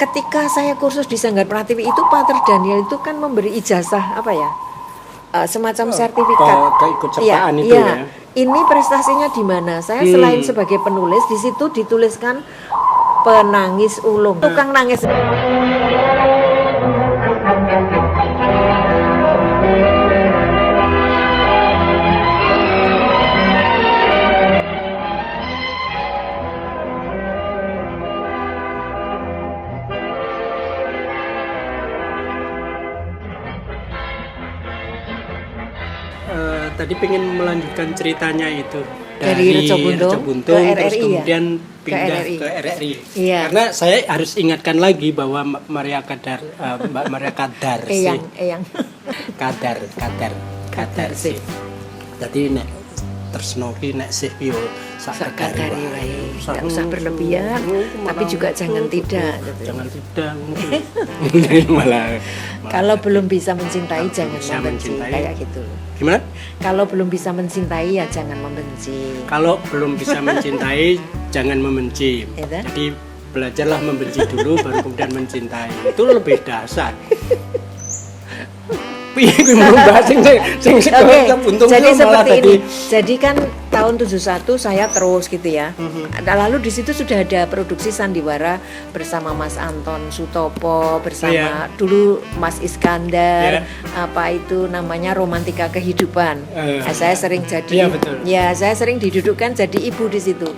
ketika saya kursus di Sanggar Pratiwi itu Pater Daniel itu kan memberi ijazah apa ya? Semacam sertifikat. Keikutsertaan itu ya. Ini prestasinya di mana? Saya selain sebagai penulis di situ dituliskan penangis ulung, tukang nangis. Tadi pengen melanjutkan ceritanya itu dari Reco Buntung ke RRI, terus kemudian ya? pindah ke RRI. Iya. Karena saya harus ingatkan lagi bahwa Mbak Maria Kadar sih. Eyang. Kadar sih. Jadi nek tresno ki nek sih yo sak kadari wae. Enggak usah berlebihan, tapi juga jangan tidak. Jangan tidak. malah kalau belum bisa mencintai jangan membenci, kayak gitu. Gimana? Kalau belum bisa mencintai ya jangan membenci. Kalau belum bisa mencintai jangan membenci. Jadi belajarlah membenci dulu baru kemudian mencintai. Itu lebih dasar. Jadi seperti ini. Jadi kan tahun 71 saya terus gitu ya. Lalu di situ sudah ada produksi sandiwara bersama Mas Anton Sutopo, bersama dulu Mas Iskandar, apa itu namanya Romantika Kehidupan. Saya sering jadi saya sering didudukkan jadi ibu di situ.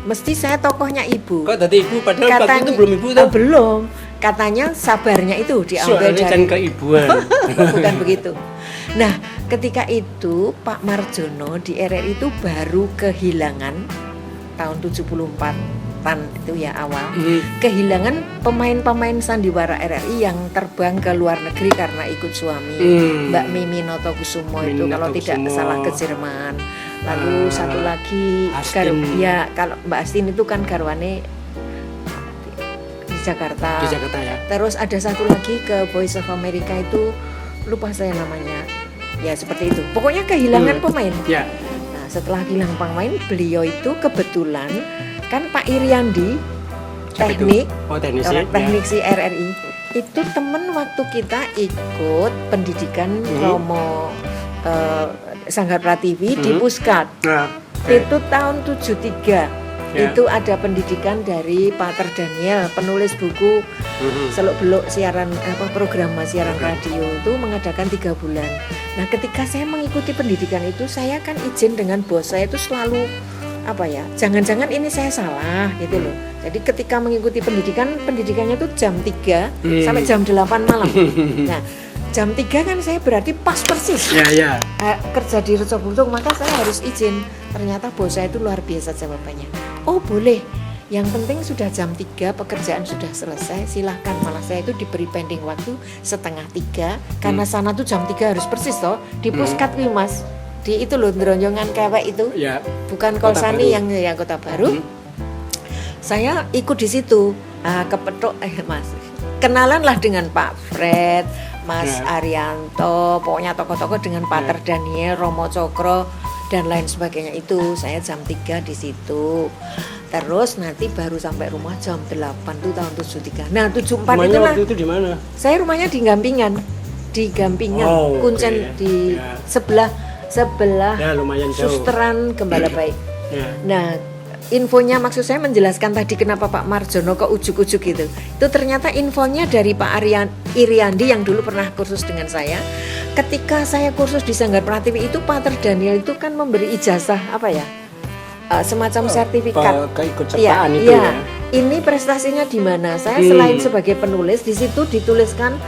Mesti saya tokohnya ibu. Kok tadi ibu padahal waktu itu belum ibu tuh? Belum. Katanya sabarnya itu diambil dari keibuan. Bukan begitu. Nah, ketika itu Pak Marjono di RRI itu baru kehilangan tahun 74-an itu ya awal. Kehilangan pemain-pemain sandiwara RRI yang terbang ke luar negeri karena ikut suami. Mbak Mimi Notokusumo itu kalau tidak salah ke Jerman. Lalu satu lagi kalau Mbak Astin itu kan garwane Jakarta ya. Terus ada satu lagi ke Voice of America itu lupa saya namanya. Ya seperti itu. Pokoknya kehilangan pemain. Ya. Nah, setelah hilang pemain, beliau itu kebetulan kan Pak Iriandi teknik si RRI itu teman waktu kita ikut pendidikan Romo Sanggar Pratiwi di Puskat. Itu tahun 73. Itu ada pendidikan dari Pater Daniel, penulis buku Seluk-beluk siaran program siaran radio itu mengadakan 3 bulan. Nah, ketika saya mengikuti pendidikan itu, saya kan izin dengan bos saya itu selalu jangan-jangan ini saya salah gitu loh. Jadi ketika mengikuti pendidikannya itu jam 3 sampai jam 8 malam. Nah, jam 3 kan saya berarti pas persis kerja di Reco Buntung, maka saya harus izin. Ternyata bos saya itu luar biasa jawabannya. Oh boleh, yang penting sudah jam 3 pekerjaan sudah selesai, silahkan. Malah saya itu diberi pending waktu setengah 3 karena sana tuh jam 3 harus persis toh di Puskat nih mas, di itu loh Dronjongan Kewek itu bukan Kolsani yang Kota Baru. Saya ikut di situ kepethuk mas, kenalan lah dengan Pak Fred, Mas Arianto, pokoknya tokoh-tokoh dengan Pater Daniel, Romo Cokro dan lain sebagainya. Itu saya jam 3 di situ. Terus nanti baru sampai rumah jam 8 tuh tahun 73. Nah, 74 rumahnya itulah. Waktu itu di mana? Saya rumahnya di Gampingan. Di Gampingan, Kuncen di sebelah lumayan jauh. Susteran Gembala Baik. Nah, infonya maksud saya menjelaskan tadi kenapa Pak Marjono ke ujuk-ujuk itu. Itu ternyata infonya dari Pak Iriandi yang dulu pernah kursus dengan saya. Ketika saya kursus di Sanggar Pratiwi itu Pater Daniel itu kan memberi ijazah semacam sertifikat. Keikutsertaan itu ya. Ini prestasinya di mana? Saya selain sebagai penulis di situ dituliskan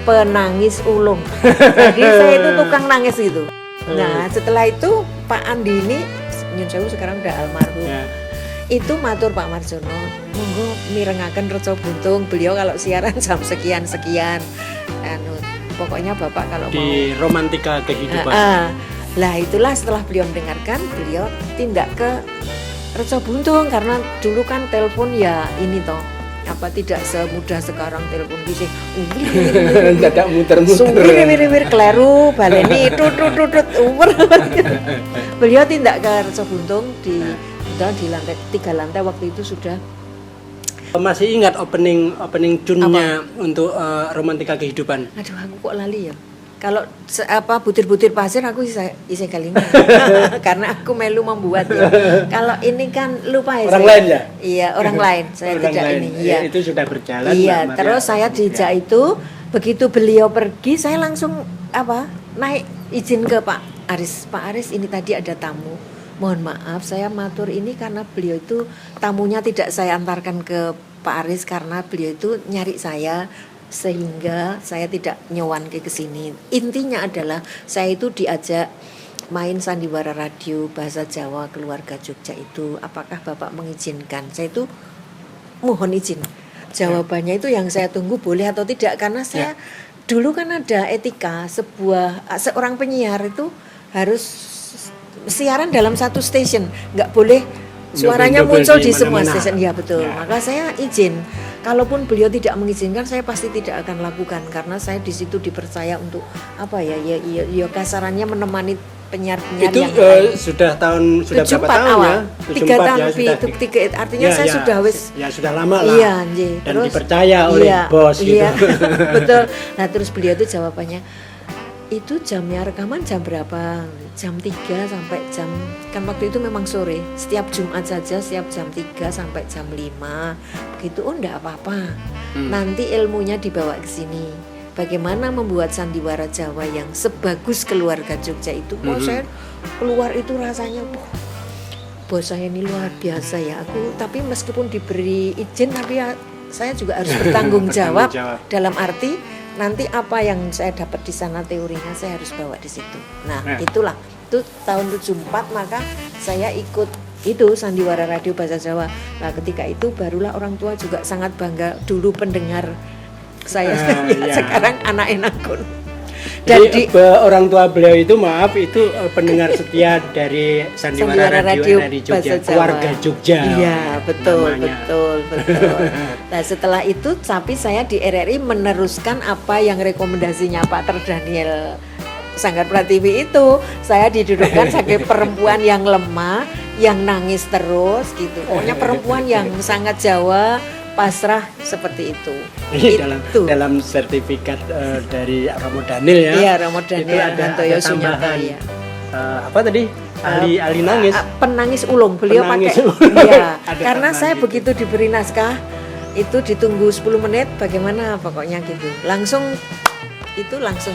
penangis ulung. Jadi saya itu tukang nangis gitu. Nah, setelah itu Pak Andi ini Nyun Sewu sekarang udah almarhum. Itu matur Pak Marjono, monggo mirengaken Reco Buntung. Beliau kalau siaran jam sekian-sekian. Pokoknya Bapak kalau di mau di Romantika Kehidupan. Lah itulah setelah beliau mendengarkan, beliau tindak ke Reco Buntung karena dulu kan telepon ya ini toh tidak semudah sekarang telepon bising. Dadak muter-muter. Suwir kleru baleni tutut umur. Beliau tindak ke Reco Buntung di lantai 3 lantai waktu itu sudah Masih ingat opening tune-nya untuk Romantika Kehidupan? Aduh, aku kok lali ya. Kalau butir-butir pasir aku bisa kalinya. Karena aku melu membuat ya. Kalau ini kan lupa ya. Orang lain ya? Iya, orang lain. Saya orang tidak lain. ini. Iya. Itu sudah berjalan. Iya, terus saya dijak itu begitu beliau pergi saya langsung naik izin ke Pak Aris. Pak Aris, ini tadi ada tamu. Mohon maaf saya matur ini karena beliau itu tamunya tidak saya antarkan ke Pak Aris karena beliau itu nyari saya sehingga saya tidak nyewan ke sini. Intinya adalah saya itu diajak main sandiwara radio bahasa Jawa keluarga Jogja itu. Apakah Bapak mengizinkan? Saya itu mohon izin. Jawabannya itu yang saya tunggu boleh atau tidak karena saya dulu kan ada etika seorang penyiar itu harus siaran dalam satu stasiun, nggak boleh suaranya muncul di semua stasiun. Ya betul. Maka saya izin. Kalaupun beliau tidak mengizinkan, saya pasti tidak akan lakukan karena saya di situ dipercaya untuk ya kasarannya menemani penyiar-penyiar itu, yang sudah berapa tahun awal. ya? 3 tahun lebih itu artinya saya sudah sudah lama lah. Iya, dan terus dipercaya oleh bos gitu. Betul. Nah, terus beliau itu jawabannya itu jamnya rekaman jam berapa? Jam 3 sampai jam, kan waktu itu memang sore. Setiap Jumat saja setiap jam 3 sampai jam 5. Begitu, enggak apa-apa. Nanti ilmunya dibawa ke sini. Bagaimana membuat sandiwara Jawa yang sebagus keluarga Jogja itu. Saya keluar itu rasanya bos saya ini luar biasa ya. Tapi meskipun diberi izin tapi saya juga harus bertanggung jawab dalam arti nanti apa yang saya dapat di sana teorinya saya harus bawa di situ. Nah, itulah itu tahun 74 maka saya ikut itu sandiwara radio bahasa Jawa. Nah, ketika itu barulah orang tua juga sangat bangga dulu pendengar saya. Sekarang anak enakun. Jadi orang tua beliau itu pendengar setia dari sandiwara radio dari Jogja, keluarga Jogja. Iya, betul. Nah, setelah itu tapi saya di RRI meneruskan apa yang rekomendasinya Pak Terdaniel Sanggar Pratiwi itu. Saya didudukkan sebagai perempuan yang lemah, yang nangis terus gitu. Pokoknya perempuan yang sangat Jawa, pasrah seperti itu. Ini dalam sertifikat dari Romo Daniel ya. Iya, Romo Daniel ada tambahan. Ya. Apa tadi? Ahli nangis. Penangis ulung. Beliau pakai. Iya. Karena saya gitu. Begitu diberi naskah itu ditunggu 10 menit bagaimana pokoknya gitu.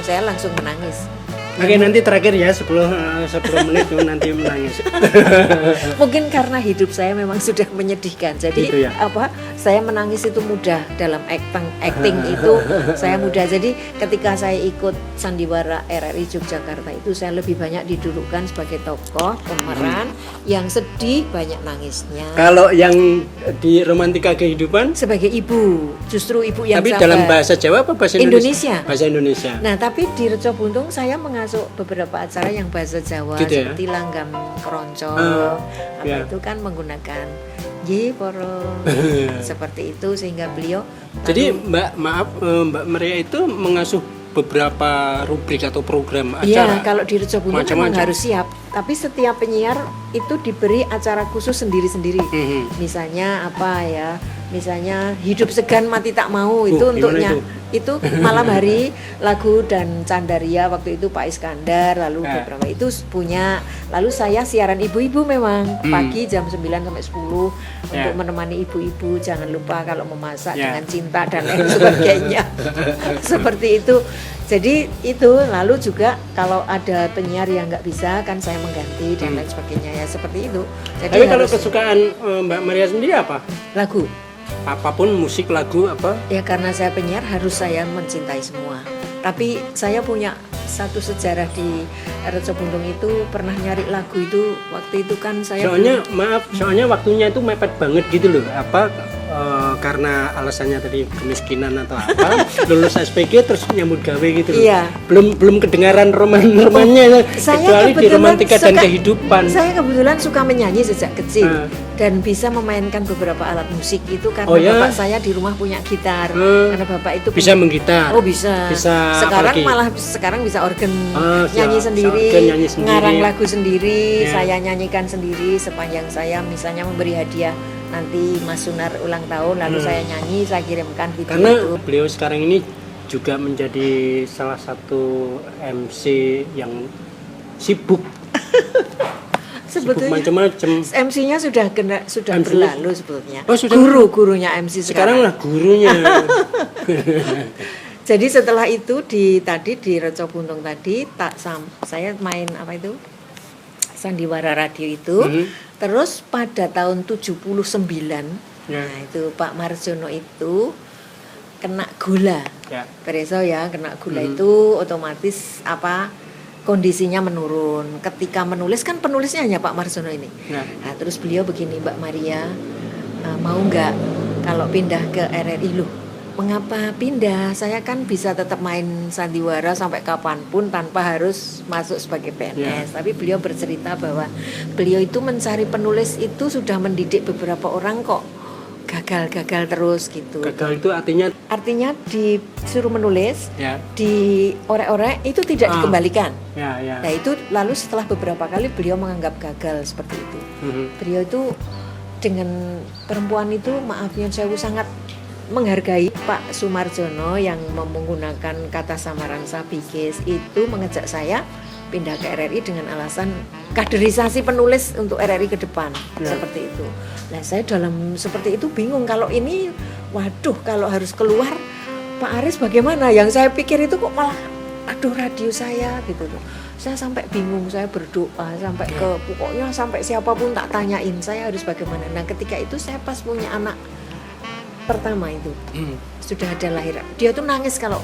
Saya langsung menangis. Oke, nanti terakhir ya 10 menit nanti menangis. Mungkin karena hidup saya memang sudah menyedihkan. Jadi gitu ya? Saya menangis itu mudah dalam acting itu saya mudah. Jadi ketika saya ikut sandiwara RRI Yogyakarta itu saya lebih banyak didudukkan sebagai tokoh pemeran yang sedih, banyak nangisnya. Kalau yang di Romantika Kehidupan sebagai ibu, justru ibu yang tapi sabar. dalam bahasa Jawa apa bahasa Indonesia? Bahasa Indonesia. Nah, tapi di Reco Buntung saya mengasuk beberapa acara yang bahasa Jawa gitu seperti ya? Langgam Keronco itu kan menggunakan Poro seperti itu sehingga beliau. Jadi Mbak Maria itu mengasuh beberapa rubrik atau program acara. Iya, kalau di Reco Buntung memang harus siap. Tapi setiap penyiar itu diberi acara khusus sendiri-sendiri. Misalnya misalnya Hidup Segan Mati Tak Mau itu untuknya. Itu malam hari lagu dan Candaria waktu itu Pak Iskandar, lalu beberapa itu punya. Lalu saya siaran ibu-ibu memang pagi jam 9 sampai 10 untuk menemani ibu-ibu. Jangan lupa kalau memasak dengan cinta dan lain sebagainya. Seperti itu. Jadi itu, lalu juga kalau ada penyiar yang nggak bisa kan saya mengganti dan lain sebagainya ya seperti itu. Jadi tapi kalau kesukaan Mbak Maria sendiri apa? Lagu. Apapun musik, lagu apa? Ya karena saya penyiar harus saya mencintai semua. Tapi saya punya satu sejarah di Reco Buntung itu pernah nyari lagu itu waktu itu kan saya. Soalnya waktunya itu mepet banget gitu loh. Karena alasannya tadi kemiskinan atau apa, lulus SPG terus nyambut gawe gitu loh. Iya. Belum kedengaran romannya kecuali di Romantika dan Kehidupan. Saya kebetulan suka menyanyi sejak kecil dan bisa memainkan beberapa alat musik itu karena bapak saya di rumah punya gitar. Karena bapak itu bisa menggitar. Oh, bisa. Sekarang bisa organ, nyanyi sendiri, ngarang lagu sendiri, saya nyanyikan sendiri sepanjang saya misalnya memberi hadiah nanti Mas Sunar ulang tahun lalu saya nyanyi, saya kirimkan video Karena itu. beliau sekarang ini juga menjadi salah satu MC yang sibuk Sebetulnya macam-macam. MC-nya sudah MC-nya berlalu sebetulnya. Oh, sudah. Gurunya MC Sekarang sekarang. lah gurunya. Jadi setelah itu tadi di Reco Buntung tadi saya main apa itu? Sandiwara Radio itu. Terus pada tahun 79 Ya. nah itu Pak Marjono itu kena gula. Ya. Preso ya, kena gula itu otomatis kondisinya menurun. Ketika menulis kan penulisnya hanya Pak Marjono ini. Ya. Nah, terus beliau begini, Mbak Maria, mau nggak kalau pindah ke RRI? Loh, mengapa pindah? Saya kan bisa tetap main sandiwara sampai kapanpun tanpa harus masuk sebagai PNS. Tapi beliau bercerita bahwa beliau itu mencari penulis itu sudah mendidik beberapa orang kok gagal terus gitu. Gagal itu Artinya disuruh menulis, ya. diorek-orek itu tidak dikembalikan. Ya. Nah itu lalu setelah beberapa kali beliau menganggap gagal seperti itu. Beliau itu dengan perempuan itu maafnya saya sangat menghargai Pak Sumarjono yang menggunakan kata samaran sabikis itu mengajak saya pindah ke RRI dengan alasan kaderisasi penulis untuk RRI ke depan seperti itu. Nah saya dalam seperti itu bingung kalau ini waduh kalau harus keluar Pak Aris bagaimana? Yang saya pikir itu kok malah aduh radio saya gitu loh. Saya sampai bingung, saya berdoa sampai ke pokoknya sampai siapapun tak tanyain saya harus bagaimana. Nah ketika itu saya pas punya anak pertama itu sudah ada lahir. Dia tuh nangis kalau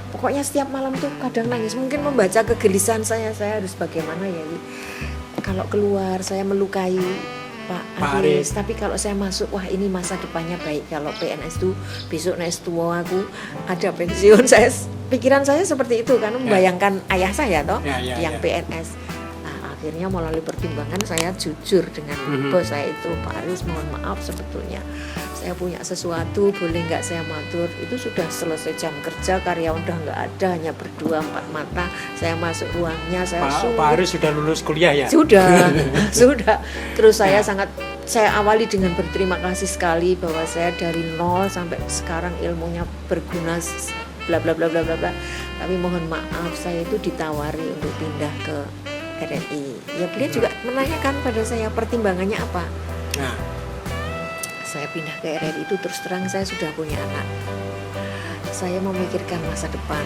pokoknya setiap malam tuh kadang nangis. Mungkin membaca kegelisahan saya harus bagaimana ya. Kalau keluar saya melukai Pak Aris. Tapi kalau saya masuk, wah ini masa depannya baik. Kalau PNS tuh besok naik tua aku ada pensiun. Pikiran saya seperti itu kan membayangkan ayah saya toh yang PNS. Nah, akhirnya melalui pertimbangan saya jujur dengan bos saya itu, Pak Aris mohon maaf sebetulnya saya punya sesuatu boleh nggak saya matur, itu sudah selesai jam kerja karyawan udah nggak ada, hanya berdua empat mata. Saya masuk ruangnya, Pak Aris sudah lulus kuliah ya? Sudah terus saya awali dengan berterima kasih sekali bahwa saya dari nol sampai sekarang ilmunya berguna bla bla bla bla bla. Tapi mohon maaf saya itu ditawari untuk pindah ke RRI. Ya beliau juga menanyakan pada saya pertimbangannya apa. Saya pindah ke RRI itu terus terang saya sudah punya anak. Saya memikirkan masa depan.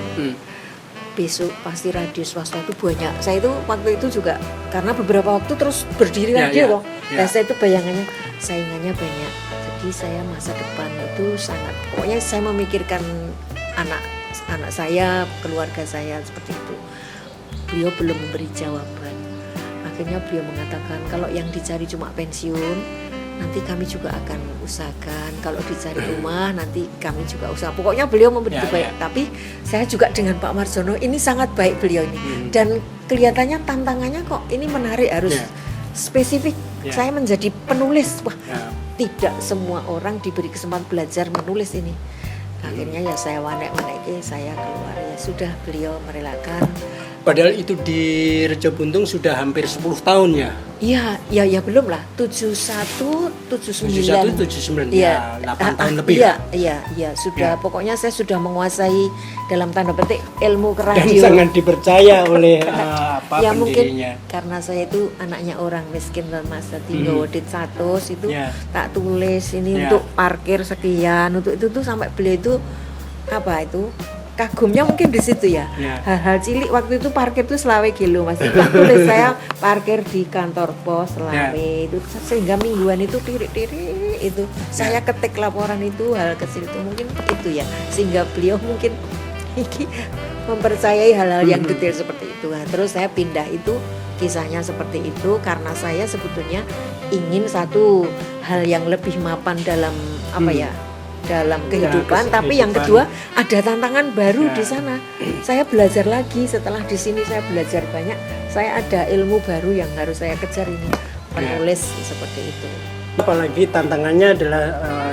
Besok pasti radio swasta itu banyak. Saya itu waktu itu juga karena beberapa waktu terus berdiri radio loh. Dan saya itu bayangannya saingannya banyak. Jadi saya masa depan itu sangat pokoknya saya memikirkan anak saya, keluarga saya seperti itu. Beliau belum memberi jawaban. Akhirnya beliau mengatakan kalau yang dicari cuma pensiun, nanti kami juga akan usahakan. Kalau dicari rumah, nanti kami juga usaha. Pokoknya beliau memberi baik. Tapi saya juga dengan Pak Marjono ini sangat baik beliau ini. Dan kelihatannya tantangannya kok ini menarik harus spesifik. Saya menjadi penulis. Wah, tidak semua orang diberi kesempatan belajar menulis ini. Akhirnya ya saya wanek-wanek saya keluar. Ya sudah beliau merelakan. Padahal itu di Rejo Buntung sudah hampir 10 tahun ya? Iya belum lah. 71, 79. Ya, 8 tahun lebih. Iya, sudah. Pokoknya saya sudah menguasai dalam tanda petik ilmu ke radio. Dan sangat dipercaya oleh ya mungkin pendirinya. karena saya itu anaknya orang miskin dan Mas Tadi Dit 100 itu tak tulis ini untuk parkir sekian, untuk itu tuh sampai beliau itu kagumnya mungkin di situ ya. Hal-hal cilik waktu itu parkir tuh selawe kilo Mas. Tulis saya parkir di kantor pos selawe itu sehingga mingguan itu tirik-tirik itu. Saya ketik laporan itu hal kecil itu mungkin itu ya. Sehingga beliau mungkin mempercayai hal-hal yang detail seperti itu. Nah, terus saya pindah itu kisahnya seperti itu karena saya sebetulnya ingin satu hal yang lebih mapan dalam dalam kehidupan, tapi yang kedua ada tantangan baru di sana. Saya belajar lagi setelah di sini saya belajar banyak. Saya ada ilmu baru yang harus saya kejar ini, penulis seperti itu. Apalagi tantangannya adalah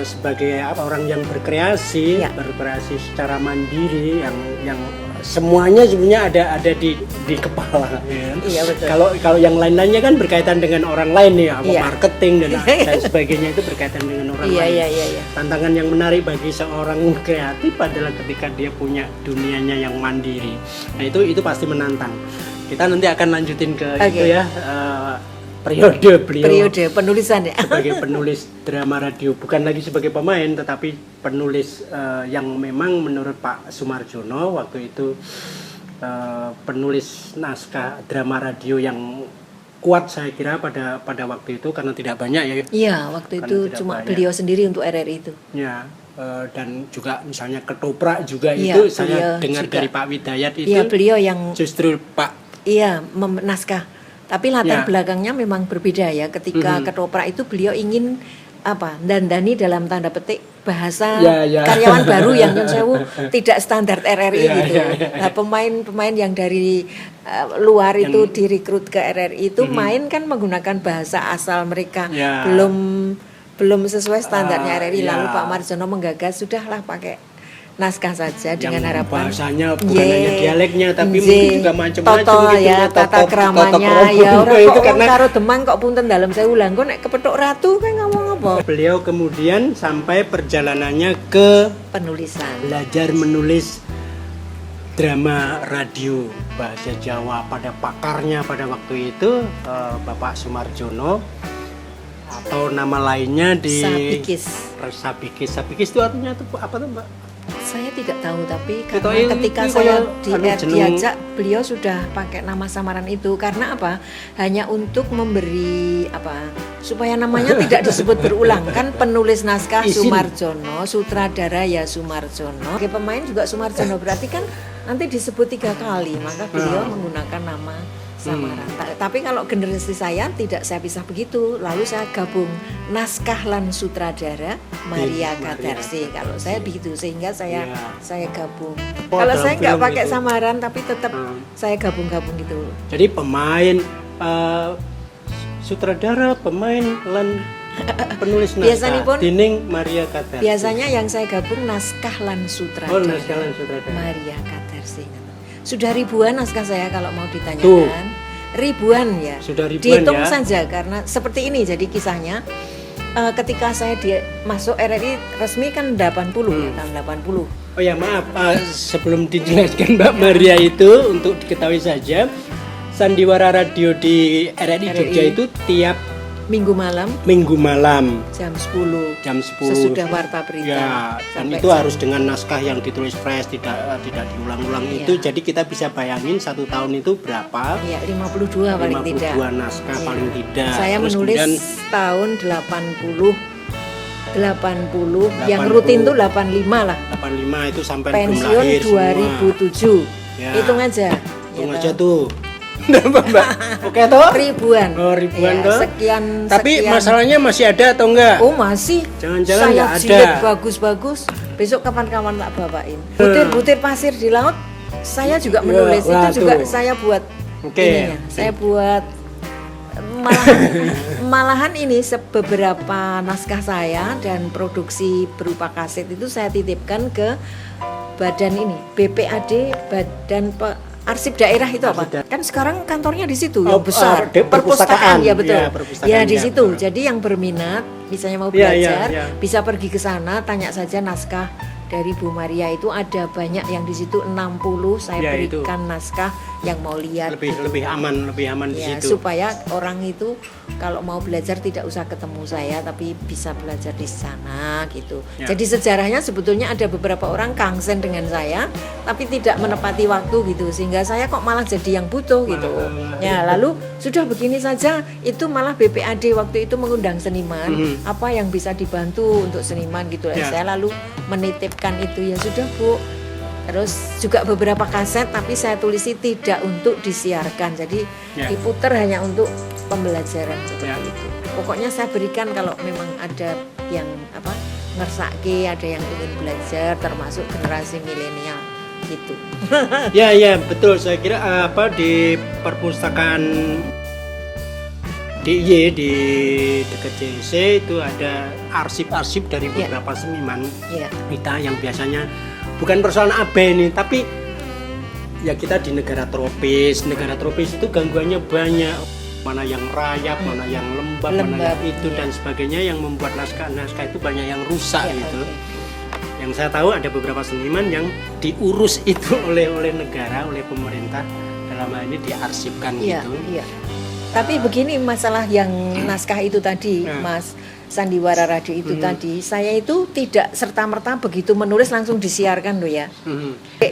sebagai orang yang berkreasi, berkreasi secara mandiri, yang semuanya sebenarnya ada di kepala. Iya betul. Kalau yang lain-lainnya kan berkaitan dengan orang lain ya, marketing dan sebagainya itu berkaitan dengan orang lain. Iya. Tantangan yang menarik bagi seorang kreatif adalah ketika dia punya dunianya yang mandiri. Nah itu pasti menantang. Kita nanti akan lanjutin ke itu ya. Periode penulisan ya. Sebagai penulis drama radio, bukan lagi sebagai pemain tetapi penulis yang memang menurut Pak Sumarjono waktu itu penulis naskah drama radio yang kuat saya kira pada waktu itu, karena tidak banyak ya. Iya, waktu itu cuma beliau sendiri untuk RRI itu. Ya, dan juga misalnya ketoprak juga itu saya dengar juga dari Pak Widayat itu. Iya, beliau yang justru Pak. Iya, naskah. Tapi latar belakangnya memang berbeda ya. Ketika ketoprak itu beliau ingin dandani dalam tanda petik bahasa karyawan baru yang nyun sewu tidak standar RRI gitu. Nah, pemain yang dari luar itu direkrut ke RRI itu main kan menggunakan bahasa asal mereka. Belum sesuai standarnya RRI. Lalu Pak Marjono menggagas sudahlah pakai naskah saja dengan harapan bahasanya bukan hanya dialeknya tapi mungkin juga macam-macam gitu ya, tata keramanya ya orang itu karena karo Demang kok punten dalam sewu lah kok nek kepethuk ratu kan ngomong apa. Beliau kemudian sampai perjalanannya ke penulisan, belajar menulis drama radio bahasa Jawa pada pakarnya pada waktu itu Bapak Sumarjono, atau nama lainnya di Sabikis itu artinya itu apa tuh Mbak? Saya tidak tahu, tapi karena ketika saya diajak beliau sudah pakai nama samaran itu karena apa? Hanya untuk memberi supaya namanya tidak disebut berulang kan, penulis naskah Sumarjono, sutradara ya Sumarjono, oke, pemain juga Sumarjono, berarti kan nanti disebut 3 kali, maka beliau menggunakan nama samaran. Tapi kalau generasi saya tidak saya pisah begitu, lalu saya gabung naskah lan sutradara Maria Kadarsi. Kalau saya begitu, sehingga saya gabung. Kalau saya nggak pakai samaran, tapi tetap saya gabung-gabung gitu. Jadi pemain, sutradara, pemain lan penulis naskah Dining Maria Kadarsi. Biasanya yang saya gabung naskah lan sutradara. Naskah lan sutradara Maria Kadarsi. Sudah ribuan naskah saya kalau mau ditanyakan. Ribuan ya. Sudah ribuan. Dihitung saja karena seperti ini jadi kisahnya. Ketika saya masuk RRI resmi kan 80 ya, tahun 80. Oh ya maaf, sebelum dijelaskan Mbak Maria itu untuk diketahui saja, sandiwara radio di RRI Jogja itu tiap Minggu malam jam 10 sesudah warta berita ya, dan itu harus dengan naskah yang ditulis fresh, tidak diulang-ulang itu. Jadi kita bisa bayangin 1 tahun itu berapa ya, 52 paling tidak 52 naskah paling tidak. Saya menulis tahun 80 yang rutin tuh 85 lah, 85 itu sampai pensiun 2007 hitung aja tuh. Mbak, oke toh? Ribuan toh? Sekian. Tapi masalahnya masih ada atau enggak? Oh masih. Jangan-jangan enggak ada. Saya jilid bagus-bagus. Besok kapan-kapan tak bawain. Butir-butir pasir di laut. Saya juga menulis. Itu juga saya buat. Ininya. Saya buat. Malahan ini beberapa naskah saya dan produksi berupa kaset itu saya titipkan ke badan ini, BPAD, Badan Arsip Daerah itu apa? Kan sekarang kantornya di situ yang besar. Perpustakaan ya betul. Ya di situ. Jadi yang berminat, misalnya mau belajar, bisa pergi ke sana, tanya saja naskah dari Bu Maria itu ada banyak yang di situ 60 saya berikan naskah yang mau lihat. Lebih aman di situ. Supaya orang itu kalau mau belajar tidak usah ketemu saya tapi bisa belajar di sana gitu. Jadi sejarahnya sebetulnya ada beberapa orang kangsen dengan saya tapi tidak menepati waktu gitu sehingga saya kok malah jadi yang butuh gitu. Ya, lalu sudah begini saja itu malah BPAD waktu itu mengundang seniman, apa yang bisa dibantu untuk seniman gitu. Saya lalu menitipkan itu, ya sudah Bu. Terus juga beberapa kaset tapi saya tulisi tidak untuk disiarkan, jadi diputar hanya untuk pembelajaran seperti itu. Pokoknya saya berikan kalau memang ada yang ngersake, ada yang ingin belajar, termasuk generasi milenial gitu. Ya betul, saya kira di perpustakaan di dekat JC itu ada arsip-arsip dari beberapa seniman kita yang biasanya bukan persoalan AB ini, tapi ya kita di negara tropis itu gangguannya banyak, mana yang rayap, mana yang lembab, mana yang itu dan sebagainya, yang membuat naskah itu banyak yang rusak gitu. Yang saya tahu ada beberapa seniman yang diurus itu oleh negara, oleh pemerintah, dalam hal ini diarsipkan gitu. Tapi begini masalah yang naskah itu tadi, Mas Sandiwara Radio itu tadi, saya itu tidak serta-merta begitu menulis langsung disiarkan loh ya.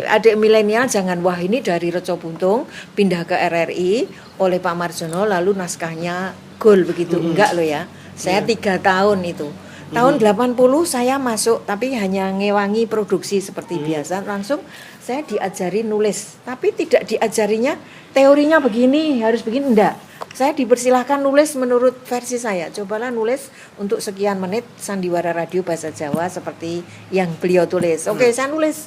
Adik milenial jangan, wah ini dari Reco Buntung pindah ke RRI oleh Pak Marjono lalu naskahnya gol begitu, enggak loh ya. Saya 3 tahun itu. Tahun 80 saya masuk, tapi hanya ngewangi produksi seperti biasa, langsung saya diajari nulis. Tapi tidak diajarinya teorinya begini, harus begini, enggak. Saya dipersilahkan nulis menurut versi saya. Cobalah nulis untuk sekian menit Sandiwara Radio Bahasa Jawa seperti yang beliau tulis. Oke, saya nulis.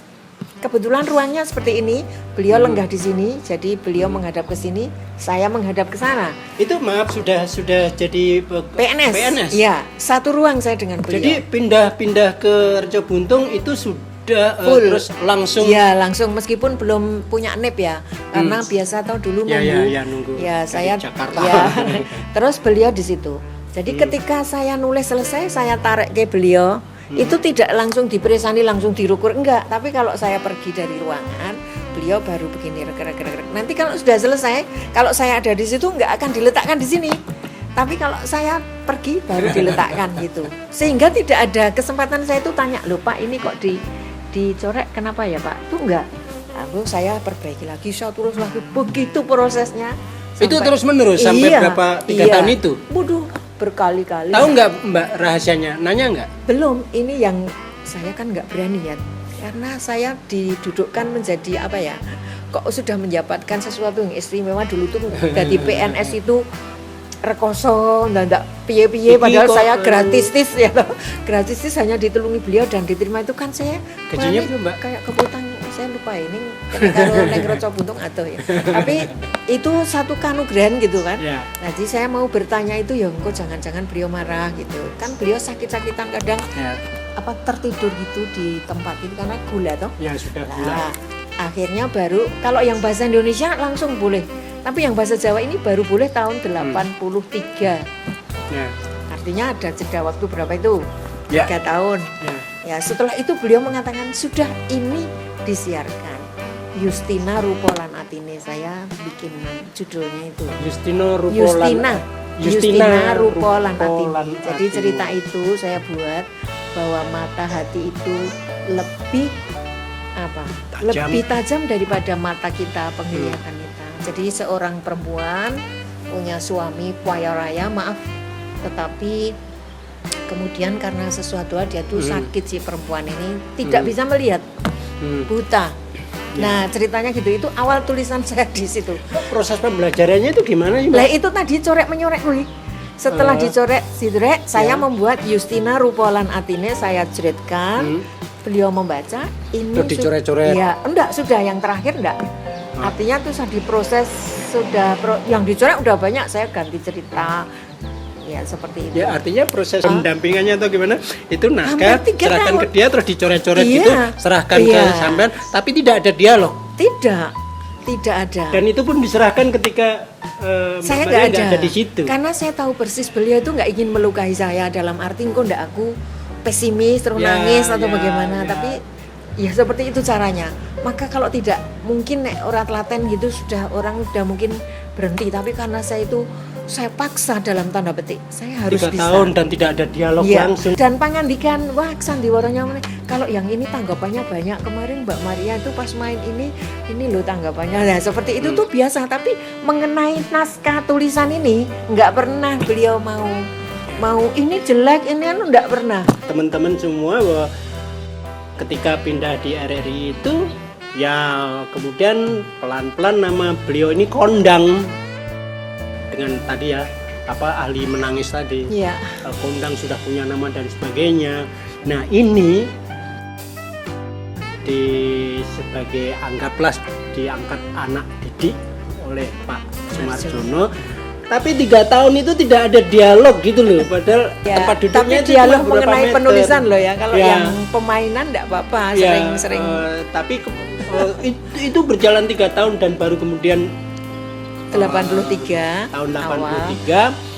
Kebetulan ruangnya seperti ini, beliau lenggah di sini, jadi beliau menghadap ke sini, saya menghadap ke sana. Itu maaf sudah jadi PNS. Ya, satu ruang saya dengan beliau. Jadi pindah ke Reco Buntung itu sudah terus langsung. Ya, langsung meskipun belum punya NIP ya. Karena biasa tahu dulu nunggu. Ya, saya Jakarta. Ya. Terus beliau di situ. Jadi ketika saya nulis selesai, saya tarik ke beliau. Itu tidak langsung diperesani, langsung dirukur, enggak. Tapi kalau saya pergi dari ruangan, beliau baru begini rek. Nanti kalau sudah selesai, kalau saya ada di situ enggak akan diletakkan di sini. Tapi kalau saya pergi baru diletakkan gitu. Sehingga tidak ada kesempatan saya itu tanya, "Loh Pak, ini kok dicorek kenapa ya Pak?" Itu enggak. Lalu saya perbaiki lagi, saya terus lagi, begitu prosesnya. Itu terus menerus sampai berapa 3 tahun itu? Waduh, berkali-kali. Tahu nggak Mbak rahasianya? Nanya nggak? Belum, ini yang saya kan nggak berani ya, karena saya didudukkan menjadi apa ya? Kok sudah mendapatkan sesuatu yang istimewa dulu tuh dari PNS itu rekoso dan enggak piye-piye, padahal saya gratis ya loh. Gratis hanya ditulungi beliau dan diterima itu kan saya gajinya belum Mbak? Kayak kebutuhan saya lupa ini kalau neng Reco Buntung atau ya. Tapi itu satu kanugerah gitu kan. Jadi saya mau bertanya itu ya engkau jangan-jangan beliau marah gitu. Kan beliau sakit-sakitan kadang apa tertidur gitu di tempat itu karena gula toh. Ya sudah gula. Akhirnya baru kalau yang bahasa Indonesia langsung boleh. Tapi yang bahasa Jawa ini baru boleh tahun 83. Artinya ada jeda waktu berapa itu? 3 tahun. Ya setelah itu beliau mengatakan sudah ini disiarkan. Justina Rupolan Atine, saya bikin judulnya itu. Justina Rupolan Atine. Jadi cerita itu saya buat bahwa mata hati itu lebih lebih tajam daripada mata kita, penglihatan kita. Jadi seorang perempuan punya suami kaya raya, maaf, tetapi kemudian karena sesuatu hal dia tuh sakit si perempuan ini tidak bisa melihat, buta. Nah ceritanya gitu, itu awal tulisan saya di situ. Proses pembelajarannya itu gimana sih? Lah itu tadi corek menyorek gue. Setelah dicorek, saya membuat Justina Rupolan Atine, saya jeretkan. Beliau membaca ini dicoret-coret. Ya, enggak, sudah yang terakhir enggak. Artinya tuh sudah diproses, yang dicoret udah banyak, saya ganti cerita. Ya, seperti itu. Ya, artinya proses pendampingannya atau gimana? Itu naskah serahkan ke dia terus dicoret-coret gitu, serahkan ke sampean, tapi tidak ada dialog. Tidak ada. Dan itu pun diserahkan ketika saya nggak ada di situ. Karena saya tahu persis beliau itu nggak ingin melukai saya, dalam arti kok nggak aku pesimis terus nangis atau bagaimana, tapi ya seperti itu caranya. Maka kalau tidak mungkin orang telaten gitu orang sudah mungkin berhenti, tapi karena saya paksa dalam tanda petik, saya harus 3 bisa. tahun dan tidak ada dialog langsung. Dan pangandikan, wah sandiwaranya kalau yang ini tanggapannya banyak. Kemarin Mbak Maria itu pas main ini loh tanggapannya. Nah seperti itu tuh biasa, tapi mengenai naskah tulisan ini nggak pernah beliau mau ini jelek, ini enggak pernah. Teman-teman semua bahwa ketika pindah di RRI itu ya kemudian pelan-pelan nama beliau ini kondang dengan tadi ya ahli menangis tadi. Kondang sudah punya nama dan sebagainya. Nah ini sebagai anggaplah diangkat anak didik oleh Pak Sumarjono. Tapi 3 tahun itu tidak ada dialog gitu loh, padahal Ya, tempat duduknya tapi itu dialog cuma berapa mengenai meter. penulisan loh ya. Kalau Ya. yang pemainan enggak apa-apa, Ya, sering-sering. tapi itu berjalan 3 tahun dan baru kemudian 83 tahun awal. 83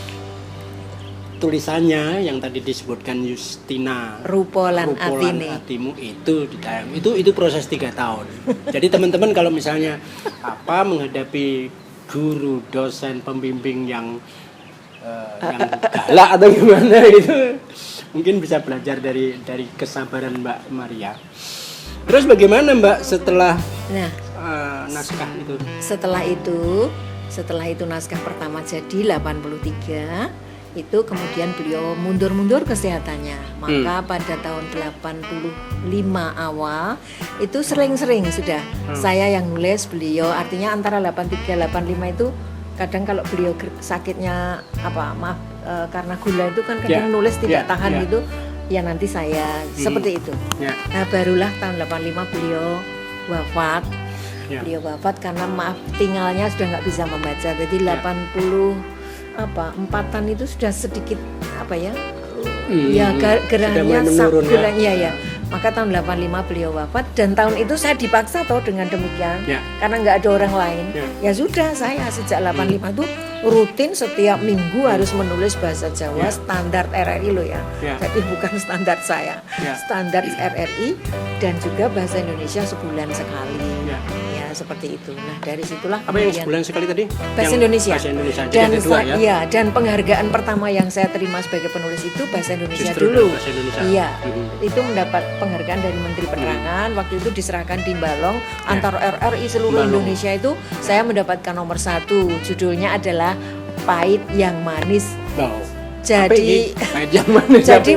tulisannya yang tadi disebutkan Justina Rupolan Rupolan Atine. Atimu itu ditayang. Itu proses 3 tahun. Jadi teman-teman kalau misalnya menghadapi guru, dosen, pembimbing yang galak atau gimana itu mungkin bisa belajar dari kesabaran Mbak Maria. Terus bagaimana Mbak setelah Nah, naskah itu? setelah itu naskah pertama jadi 83, itu kemudian beliau mundur-mundur kesehatannya. Maka pada tahun 85 awal itu sering-sering sudah saya yang nulis, beliau artinya antara 83 85 itu kadang kalau beliau sakitnya karena gula itu kan kadang nulis tidak tahan gitu. Ya nanti saya seperti itu. Nah, barulah tahun 85 beliau wafat. Beliau wafat karena tinggalnya sudah nggak bisa membaca. Jadi 84-an itu sudah sedikit gerahnya gulanya ya. Maka tahun 85 beliau wafat dan tahun itu saya dipaksa dengan demikian karena nggak ada orang lain. Ya sudah, saya sejak 85 itu rutin setiap minggu harus menulis bahasa Jawa standar RRI loh ya. Jadi bukan standar saya, standar RRI dan juga bahasa Indonesia sebulan sekali. Ya seperti itu. Nah dari situlah apa yang sebulan sekali tadi? Bahasa Indonesia. Bahasa Indonesia. Dan ya? Dan penghargaan pertama yang saya terima sebagai penulis itu bahasa Indonesia Justru dulu. Bahasa Indonesia. Iya, itu mendapat penghargaan dari Menteri Penerangan. Waktu itu diserahkan di Balong antar RRI seluruh Indonesia itu saya mendapatkan nomor 1. Judulnya adalah Pahit yang Manis. Jadi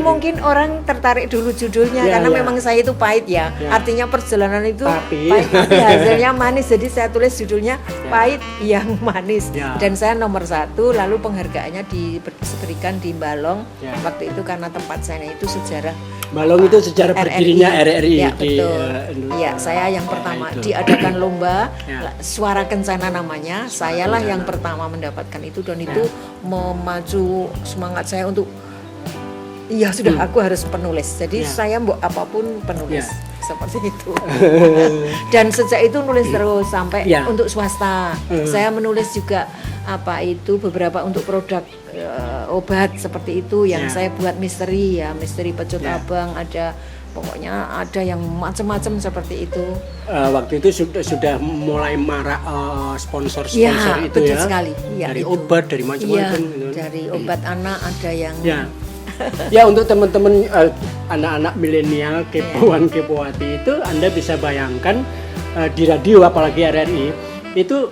mungkin orang tertarik dulu judulnya karena memang saya itu pahit ya. Artinya perjalanan itu pahit tapi hasilnya manis. Jadi saya tulis judulnya Pahit yang Manis. Dan saya nomor 1. Lalu penghargaannya diberikan di Balong. Waktu itu karena tempat saya itu sejarah Balong itu sejarah berdirinya RRI. Ya betul. Iya, saya yang pertama diadakan lomba Suara Kencana namanya. Sayalah yang pertama mendapatkan itu dan itu memacu semangat saya untuk aku harus penulis. Jadi saya apapun penulis seperti itu. Dan sejak itu nulis terus sampai untuk swasta. Saya menulis juga beberapa untuk produk obat seperti itu yang saya buat misteri Pecut Abang, pokoknya ada yang macam-macam seperti itu. Waktu itu sudah mulai marak sponsor itu betul sekali. Dari obat, dari macam-macam. Dari obat anak ada yang. Ya untuk teman-teman anak-anak milenial kepoan-kepoati itu Anda bisa bayangkan di radio apalagi RRI itu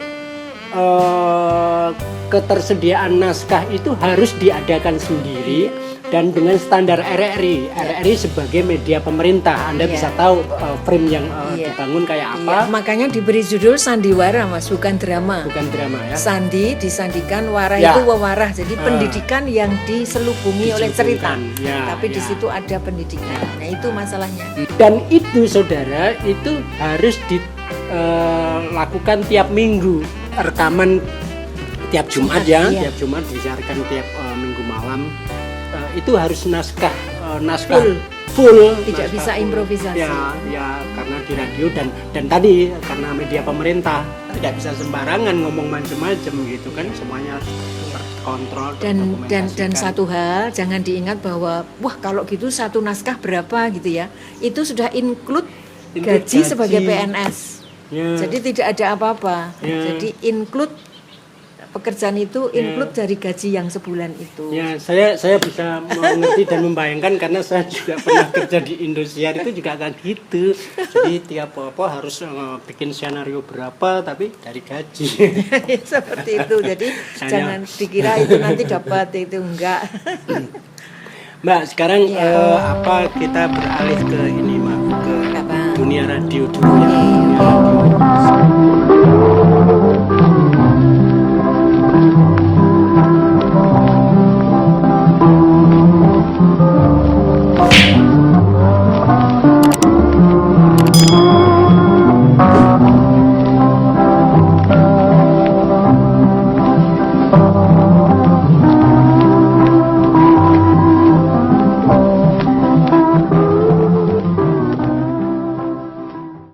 ketersediaan naskah itu harus diadakan sendiri dan dengan standar RRI. RRI sebagai media pemerintah, Anda bisa tahu frame yang dibangun kayak apa. Makanya diberi judul sandiwara, Mas, bukan drama. Bukan drama ya. Sandi disandikan, wara itu wewarah. Jadi pendidikan yang diselubungi oleh cerita. Tapi di situ ada pendidikan. Nah, itu masalahnya. Dan itu saudara, itu harus dilakukan tiap minggu. Rekaman tiap Jumat tiap Jumat disiarkan tiap minggu malam. Itu harus naskah full tidak bisa improvisasi ya karena di radio dan tadi karena media pemerintah tidak bisa sembarangan ngomong macam-macam gitu kan, semuanya harus terkontrol dan satu hal jangan diingat bahwa kalau gitu satu naskah berapa gitu ya, itu sudah include gaji sebagai PNS jadi tidak ada apa-apa jadi include pekerjaan itu include dari gaji yang sebulan itu. Ya, saya bisa mengerti dan membayangkan karena saya juga pernah kerja di Indosiar itu juga kayak gitu. Jadi tiap apa harus bikin skenario berapa tapi dari gaji. Seperti itu. Jadi jangan dikira itu nanti dapat itu enggak. Mbak, sekarang kita beralih ke ini Mbak, ke dunia radio dulu ya.